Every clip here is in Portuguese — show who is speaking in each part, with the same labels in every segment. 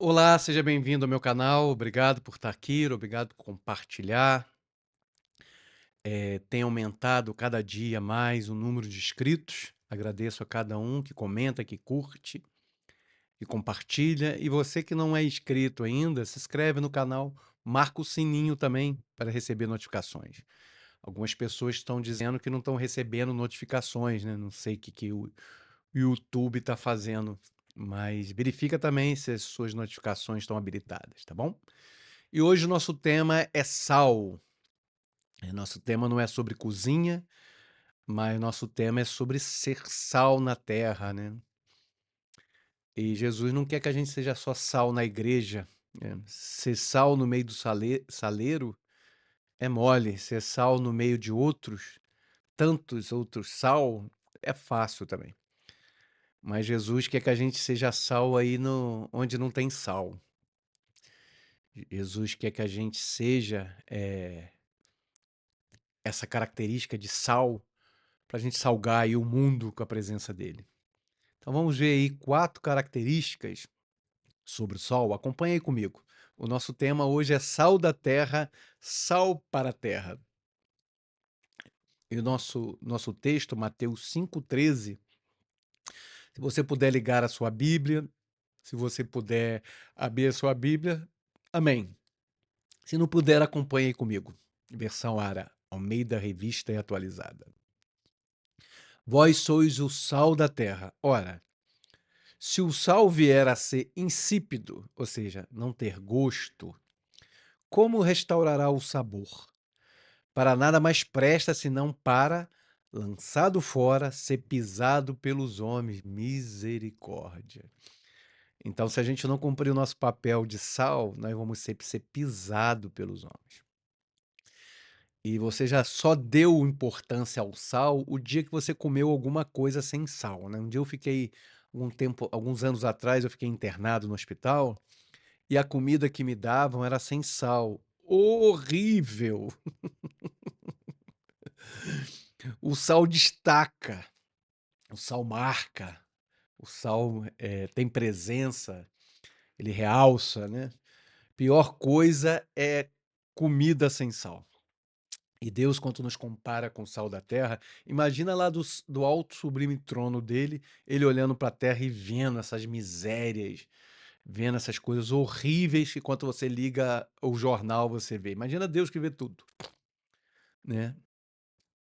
Speaker 1: Olá, seja bem-vindo ao meu canal. Obrigado por estar aqui, obrigado por compartilhar. Tem aumentado cada dia mais o número de inscritos. Agradeço a cada um que comenta, que curte e compartilha. E você que não é inscrito ainda, se inscreve no canal, marca o sininho também para receber notificações. Algumas pessoas estão dizendo que não estão recebendo notificações, né? Não sei o que o YouTube está fazendo, mas verifica também se as suas notificações estão habilitadas, tá bom? E hoje o nosso tema é sal. Nosso tema não é sobre cozinha, mas nosso tema é sobre ser sal na terra, né? E Jesus não quer que a gente seja só sal na igreja, né? Ser sal no meio do saleiro é mole, ser sal no meio de outros, tantos outros sal, é fácil também. Mas Jesus quer que a gente seja sal aí no, onde não tem sal. Jesus quer que a gente seja essa característica de sal para a gente salgar aí o mundo com a presença dele. Então vamos ver aí 4 características sobre o sol. Acompanhe aí comigo. O nosso tema hoje é sal da terra, sal para a terra. E o nosso texto, Mateus 5,13. Se você puder ligar a sua Bíblia, se você puder abrir a sua Bíblia, amém. Se não puder, acompanhe aí comigo. Versão Almeida Revista e Atualizada. Vós sois o sal da terra. Ora, se o sal vier a ser insípido, ou seja, não ter gosto, como restaurará o sabor? Para nada mais presta senão para, lançado fora, ser pisado pelos homens. Misericórdia. Então, se a gente não cumprir o nosso papel de sal, nós vamos sempre ser pisado pelos homens. E você já só deu importância ao sal o dia que você comeu alguma coisa sem sal, né? Um dia eu fiquei alguns anos atrás, eu fiquei internado no hospital e a comida que me davam era sem sal. Horrível! O sal destaca, o sal marca, o sal tem presença, ele realça, né? Pior coisa é comida sem sal. E Deus, quando nos compara com o sal da terra, imagina lá do alto sublime trono dele, ele olhando para a terra e vendo essas misérias, vendo essas coisas horríveis que quando você liga o jornal você vê. Imagina Deus que vê tudo, né?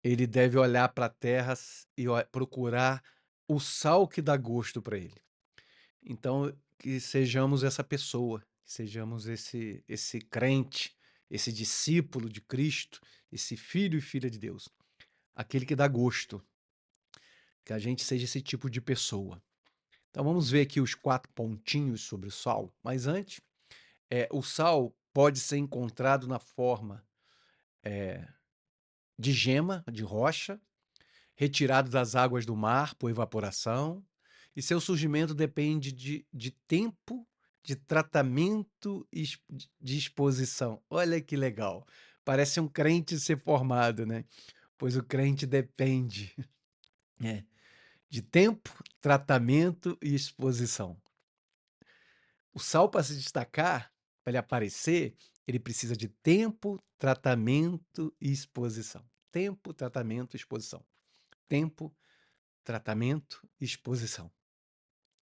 Speaker 1: Ele deve olhar para a terra e procurar o sal que dá gosto para ele. Então, que sejamos essa pessoa, que sejamos esse crente, esse discípulo de Cristo, esse filho e filha de Deus, aquele que dá gosto, que a gente seja esse tipo de pessoa. Então vamos ver aqui os 4 pontinhos sobre o sal. Mas antes, o sal pode ser encontrado na forma de gema, de rocha, retirado das águas do mar por evaporação, e seu surgimento depende de tempo, de tratamento e de exposição. Olha que legal. Parece um crente ser formado, né? Pois o crente depende de tempo, tratamento e exposição. O sal, para se destacar, para ele aparecer, ele precisa de tempo, tratamento e exposição. Tempo, tratamento e exposição. Tempo, tratamento e exposição.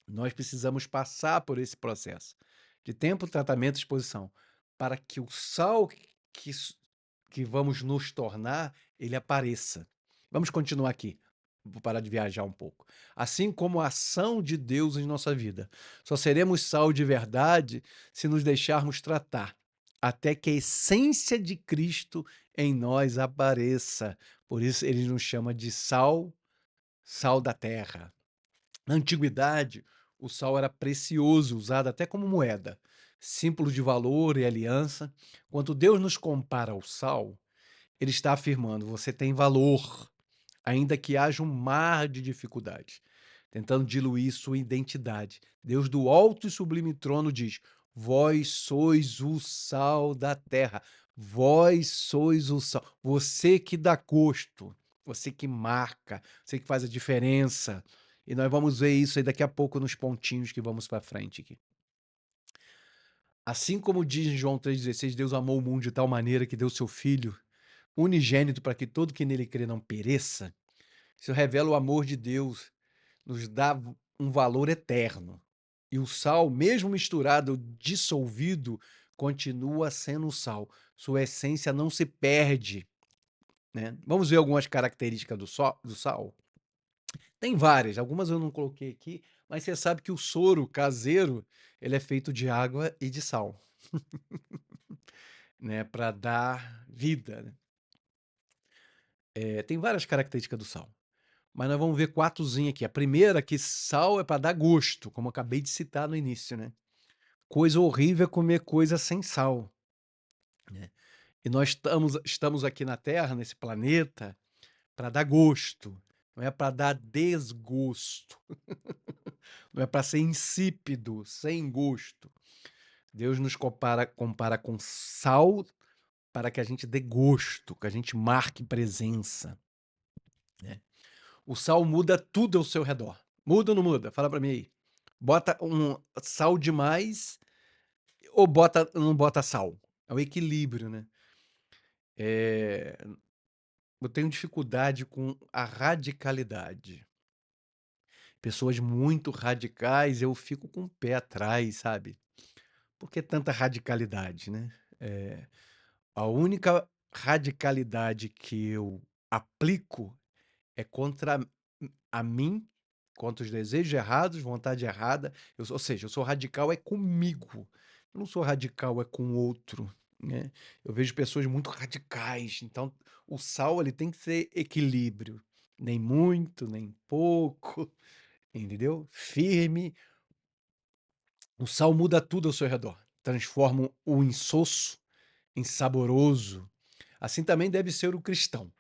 Speaker 1: Nós precisamos passar por esse processo de tempo, tratamento e exposição para que o sal que, que vamos nos tornar, ele apareça. Vamos continuar aqui. Vou parar de viajar um pouco. Assim como a ação de Deus em nossa vida. Só seremos sal de verdade se nos deixarmos tratar, até que a essência de Cristo em nós apareça. Por isso ele nos chama de sal, sal da terra. Na antiguidade, o sal era precioso, usado até como moeda, símbolo de valor e aliança. Quando Deus nos compara ao sal, ele está afirmando: você tem valor, ainda que haja um mar de dificuldades, tentando diluir sua identidade. Deus do alto e sublime trono diz: vós sois o sal da terra, vós sois o sal, você que dá gosto, você que marca, você que faz a diferença. E nós vamos ver isso aí daqui a pouco nos pontinhos que vamos para frente aqui. Assim como diz em João 3,16, Deus amou o mundo de tal maneira que deu seu Filho unigênito para que todo que nele crê não pereça. Isso revela o amor de Deus, nos dá um valor eterno. E o sal, mesmo misturado, dissolvido, continua sendo sal. Sua essência não se perde, né? Vamos ver algumas características do sal? Tem várias, algumas eu não coloquei aqui, mas você sabe que o soro caseiro, ele é feito de água e de sal, né, para dar vida, né? Tem várias características do sal, mas nós vamos ver quatrozinha aqui. A primeira, que sal é para dar gosto, como eu acabei de citar no início, né? Coisa horrível é comer coisa sem sal, né? E nós estamos aqui na Terra, nesse planeta, para dar gosto, não é para dar desgosto, não é para ser insípido, sem gosto. Deus nos compara com sal para que a gente dê gosto, que a gente marque presença, né? O sal muda tudo ao seu redor. Muda ou não muda? Fala para mim aí. Bota um sal demais ou não bota sal? É o equilíbrio, né? Eh, eu tenho dificuldade com a radicalidade. Pessoas muito radicais, eu fico com o pé atrás, sabe? Por que tanta radicalidade, né? Eh, a única radicalidade que eu aplico é contra a mim, contra os desejos errados, vontade errada. Ou seja, eu sou radical é comigo. Eu não sou radical é com o outro, né? Eu vejo pessoas muito radicais. Então, o sal ele tem que ser equilíbrio. Nem muito, nem pouco, entendeu? Firme. O sal muda tudo ao seu redor. Transforma o insosso em saboroso. Assim também deve ser o cristão.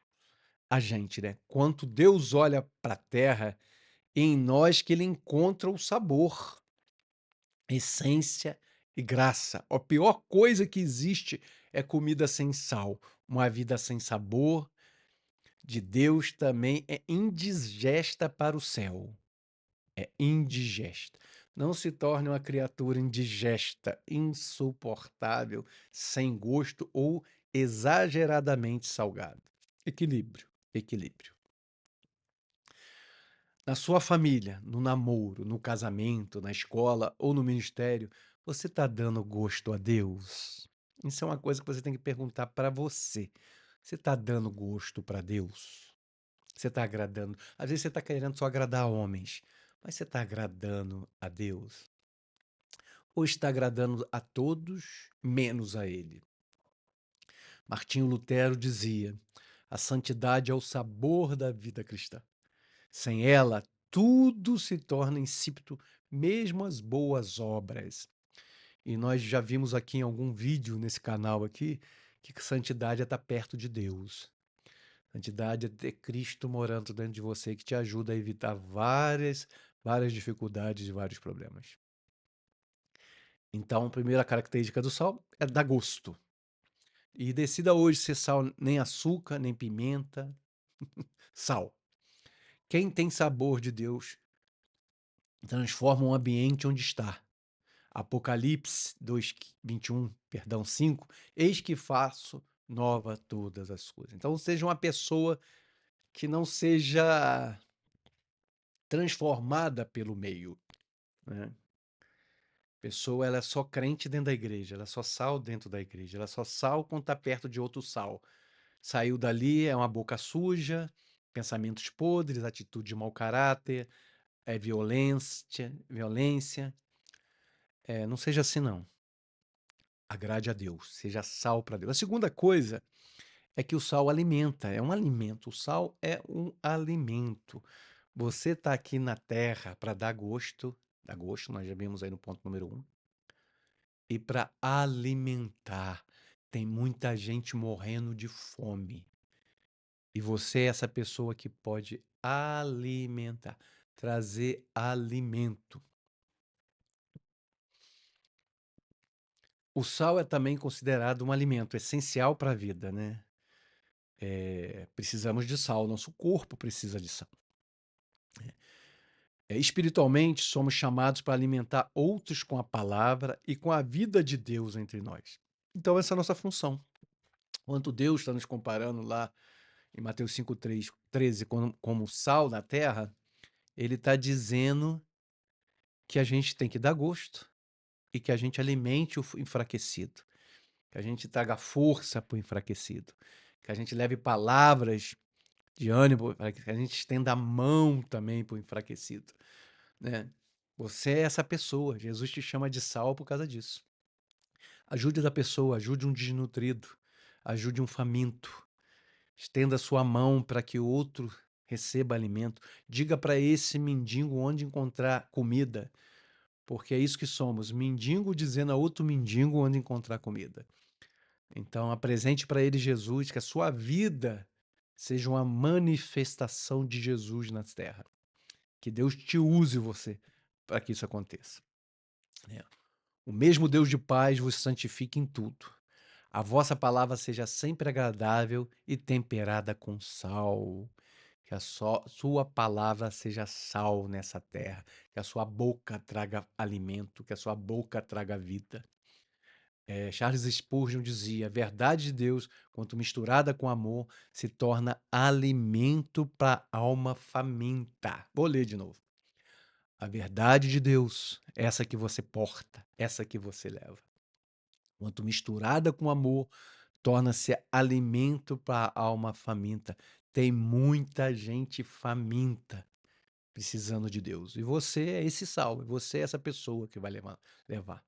Speaker 1: A gente, né? Quanto Deus olha para a terra, em nós que ele encontra o sabor, essência e graça. A pior coisa que existe é comida sem sal. Uma vida sem sabor de Deus também é indigesta para o céu. É indigesta. Não se torne uma criatura indigesta, insuportável, sem gosto ou exageradamente salgado. Equilíbrio, equilíbrio. Na sua família, no namoro, no casamento, na escola ou no ministério, você está dando gosto a Deus? Isso é uma coisa que você tem que perguntar para você. Você está dando gosto para Deus? Você está agradando? Às vezes você está querendo só agradar homens, mas você está agradando a Deus? Ou está agradando a todos, menos a Ele? Martinho Lutero dizia: a santidade é o sabor da vida cristã. Sem ela, tudo se torna insípido, mesmo as boas obras. E nós já vimos aqui em algum vídeo nesse canal aqui que santidade é estar perto de Deus. Santidade é ter Cristo morando dentro de você que te ajuda a evitar várias dificuldades e vários problemas. Então, a primeira característica do sal é dar gosto. E decida hoje ser sal, nem açúcar, nem pimenta, sal. Quem tem sabor de Deus transforma um ambiente onde está. Apocalipse 2:21, perdão, 5, eis que faço nova todas as coisas. Então, seja uma pessoa que não seja transformada pelo meio, né? Pessoa, ela é só crente dentro da igreja, ela é só sal dentro da igreja, ela é só sal quando está perto de outro sal. Saiu dali, é uma boca suja, pensamentos podres, atitude de mau caráter, violência. Não seja assim, não. Agrade a Deus, seja sal para Deus. A segunda coisa é que o sal alimenta, é um alimento. O sal é um alimento. Você está aqui na terra para dar gosto, nós já vimos aí no ponto número 1, e para alimentar. Tem muita gente morrendo de fome. E você é essa pessoa que pode alimentar, trazer alimento. O sal é também considerado um alimento essencial para a vida, né? Precisamos de sal, nosso corpo precisa de sal. Espiritualmente, somos chamados para alimentar outros com a palavra e com a vida de Deus entre nós. Então, essa é a nossa função. Enquanto Deus está nos comparando lá em Mateus 5:13 como sal na terra, ele está dizendo que a gente tem que dar gosto e que a gente alimente o enfraquecido, que a gente traga força para o enfraquecido, que a gente leve palavras de ânimo, para que a gente estenda a mão também para o enfraquecido, né? Você é essa pessoa, Jesus te chama de sal por causa disso. Ajude a pessoa, ajude um desnutrido, ajude um faminto, estenda sua mão para que o outro receba alimento. Diga para esse mendigo onde encontrar comida, porque é isso que somos, mendigo dizendo a outro mendigo onde encontrar comida. Então, apresente para ele Jesus, que a sua vida seja uma manifestação de Jesus na terra. Que Deus te use você para que isso aconteça. O mesmo Deus de paz vos santifique em tudo. A vossa palavra seja sempre agradável e temperada com sal. Que a sua palavra seja sal nessa terra. Que a sua boca traga alimento, que a sua boca traga vida. Charles Spurgeon dizia: a verdade de Deus, quanto misturada com amor, se torna alimento para a alma faminta. Vou ler de novo. A verdade de Deus, essa que você porta, essa que você leva, quanto misturada com amor, torna-se alimento para a alma faminta. Tem muita gente faminta precisando de Deus. E você é esse sal, você é essa pessoa que vai levar.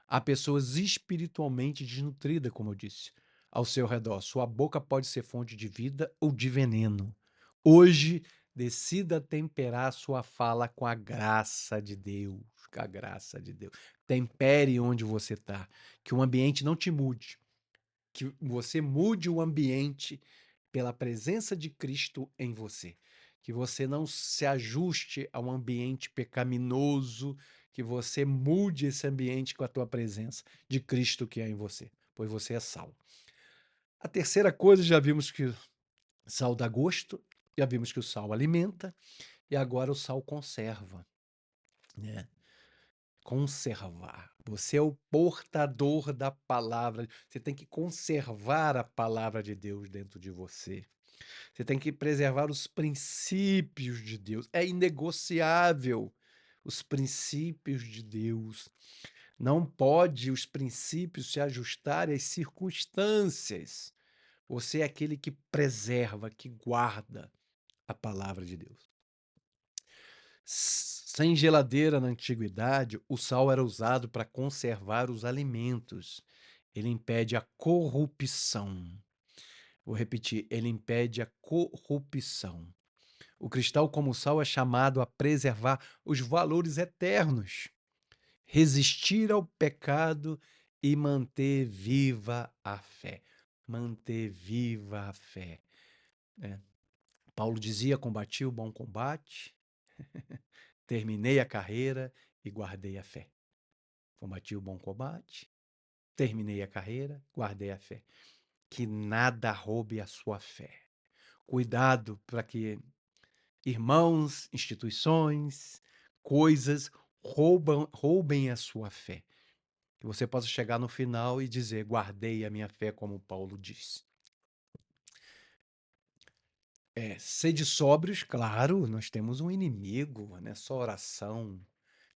Speaker 1: Há pessoas espiritualmente desnutridas, como eu disse, ao seu redor. Sua boca pode ser fonte de vida ou de veneno. Hoje, decida temperar sua fala com a graça de Deus. Com a graça de Deus. Tempere onde você está. Que o ambiente não te mude. Que você mude o ambiente pela presença de Cristo em você. Que você não se ajuste a um ambiente pecaminoso, que você mude esse ambiente com a tua presença de Cristo que é em você, pois você é sal. A terceira coisa, já vimos que sal dá gosto, já vimos que o sal alimenta, e agora o sal conserva, né? Conservar. Você é o portador da palavra. Você tem que conservar a palavra de Deus dentro de você. Você tem que preservar os princípios de Deus. É inegociável os princípios de Deus. Não pode os princípios se ajustarem às circunstâncias. Você é aquele que preserva, que guarda a palavra de Deus. Sem geladeira na antiguidade, o sal era usado para conservar os alimentos. Ele impede a corrupção. Vou repetir, ele impede a corrupção. O cristal, como sal, é chamado a preservar os valores eternos, resistir ao pecado e manter viva a fé. Manter viva a fé. Paulo dizia: combati o bom combate, terminei a carreira e guardei a fé. Combati o bom combate, terminei a carreira, guardei a fé. Que nada roube a sua fé. Cuidado para que irmãos, instituições, coisas roubem a sua fé. Que você possa chegar no final e dizer: guardei a minha fé, como Paulo diz. Sede sóbrios, claro, nós temos um inimigo, né? Só oração. Não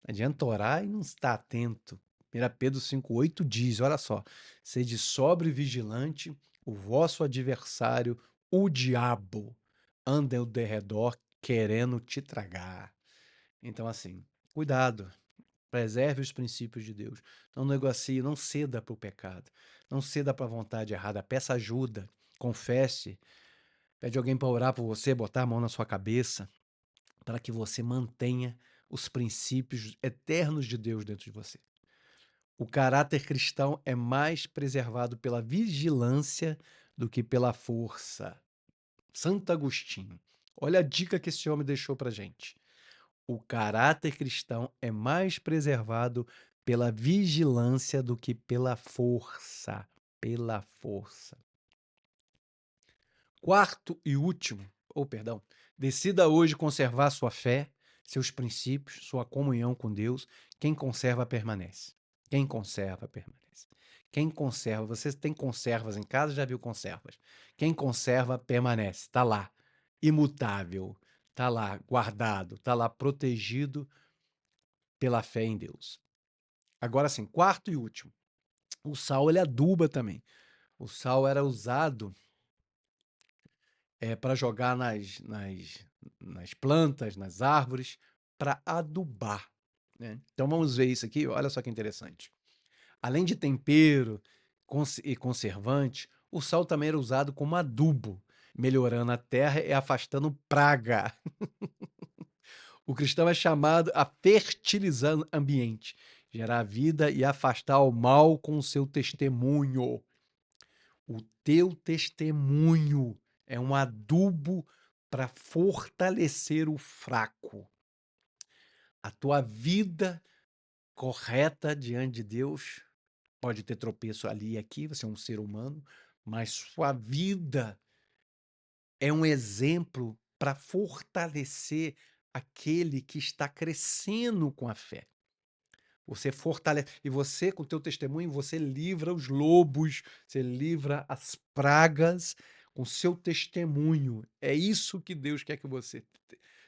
Speaker 1: adianta orar e não estar atento. 1 Pedro 5,8 diz, olha só, sede sóbrio e vigilante, o vosso adversário, o diabo, anda ao derredor querendo te tragar. Então, assim, cuidado, preserve os princípios de Deus. Não negocie, não ceda para o pecado, não ceda para a vontade errada, peça ajuda, confesse, pede alguém para orar por você, botar a mão na sua cabeça, para que você mantenha os princípios eternos de Deus dentro de você. O caráter cristão é mais preservado pela vigilância do que pela força. Santo Agostinho. Olha a dica que esse homem deixou para gente. O caráter cristão é mais preservado pela vigilância do que pela força. Pela força. Quarto e último, decida hoje conservar sua fé, seus princípios, sua comunhão com Deus. Quem conserva, permanece. Quem conserva, permanece. Quem conserva, você tem conservas em casa, já viu conservas. Quem conserva, permanece. Está lá, imutável. Está lá, guardado. Está lá, protegido pela fé em Deus. Agora sim, quarto e último. O sal, ele aduba também. O sal era usado para jogar nas plantas, nas árvores, para adubar, né? Então vamos ver isso aqui, olha só que interessante. Além de tempero e conservante, o sal também era usado como adubo, melhorando a terra e afastando praga. O cristão é chamado a fertilizar o ambiente, gerar vida e afastar o mal com o seu testemunho. O teu testemunho é um adubo para fortalecer o fraco. A tua vida correta diante de Deus pode ter tropeço ali e aqui, você é um ser humano, mas sua vida é um exemplo para fortalecer aquele que está crescendo com a fé. Você fortalece. E você, com o teu testemunho, você livra os lobos, você livra as pragas com o seu testemunho. É isso que Deus quer que você.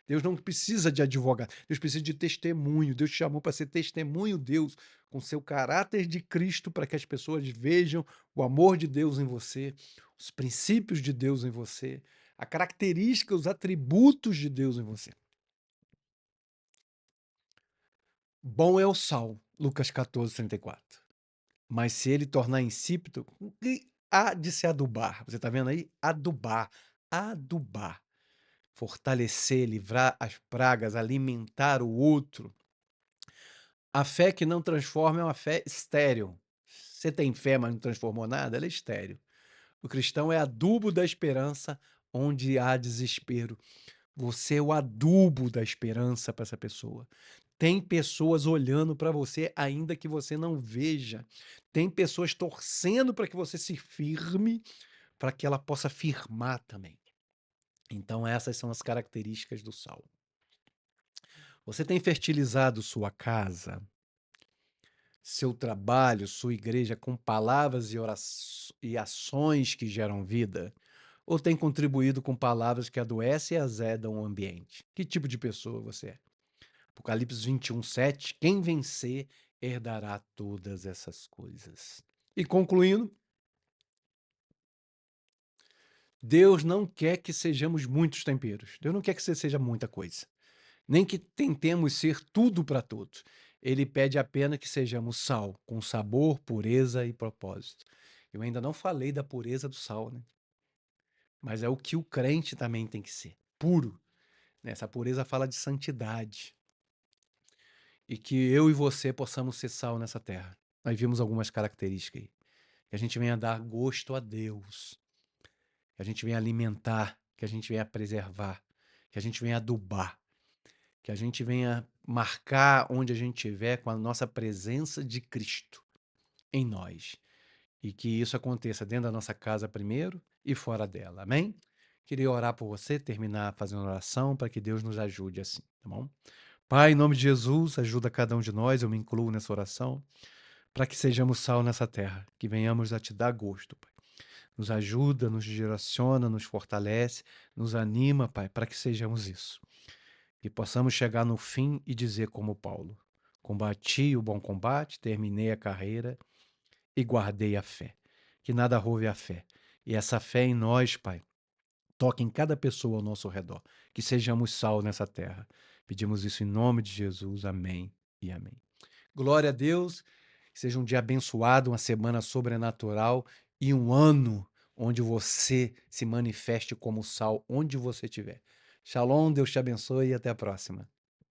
Speaker 1: Deus não precisa de advogado, Deus precisa de testemunho. Deus te chamou para ser testemunho, Deus, com seu caráter de Cristo, para que as pessoas vejam o amor de Deus em você, os princípios de Deus em você, a característica, os atributos de Deus em você. Bom é o sal, Lucas 14:34. Mas se ele tornar insípido, o que há de se adubar? Você está vendo aí? Adubar, adubar. Fortalecer, livrar as pragas, alimentar o outro. A fé que não transforma é uma fé estéril. Você tem fé, mas não transformou nada, ela é estéril. O cristão é adubo da esperança onde há desespero. Você é o adubo da esperança para essa pessoa. Tem pessoas olhando para você ainda que você não veja. Tem pessoas torcendo para que você se firme, para que ela possa firmar também. Então essas são as características do sal. Você tem fertilizado sua casa, seu trabalho, sua igreja com palavras e ações que geram vida? Ou tem contribuído com palavras que adoecem e azedam o ambiente? Que tipo de pessoa você é? Apocalipse 21:7, quem vencer herdará todas essas coisas. E concluindo, Deus não quer que sejamos muitos temperos. Deus não quer que você seja muita coisa. Nem que tentemos ser tudo para todos. Ele pede apenas que sejamos sal, com sabor, pureza e propósito. Eu ainda não falei da pureza do sal, né? Mas é o que o crente também tem que ser, puro. Né? Essa pureza fala de santidade. E que eu e você possamos ser sal nessa terra. Nós vimos algumas características aí. Que a gente venha dar gosto a Deus. Que a gente venha alimentar. Que a gente venha preservar. Que a gente venha adubar. Que a gente venha marcar onde a gente estiver com a nossa presença de Cristo em nós. E que isso aconteça dentro da nossa casa primeiro e fora dela. Amém? Queria orar por você, terminar fazendo oração para que Deus nos ajude assim, tá bom? Pai, em nome de Jesus, ajuda cada um de nós, eu me incluo nessa oração, para que sejamos sal nessa terra, que venhamos a te dar gosto, Pai. Nos ajuda, nos direciona, nos fortalece, nos anima, Pai, para que sejamos isso. Que possamos chegar no fim e dizer como Paulo: combati o bom combate, terminei a carreira e guardei a fé. Que nada roube a fé. E essa fé em nós, Pai, toque em cada pessoa ao nosso redor. Que sejamos sal nessa terra. Pedimos isso em nome de Jesus. Amém e amém. Glória a Deus. Que seja um dia abençoado, uma semana sobrenatural e um ano onde você se manifeste como sal onde você estiver. Shalom, Deus te abençoe e até a próxima.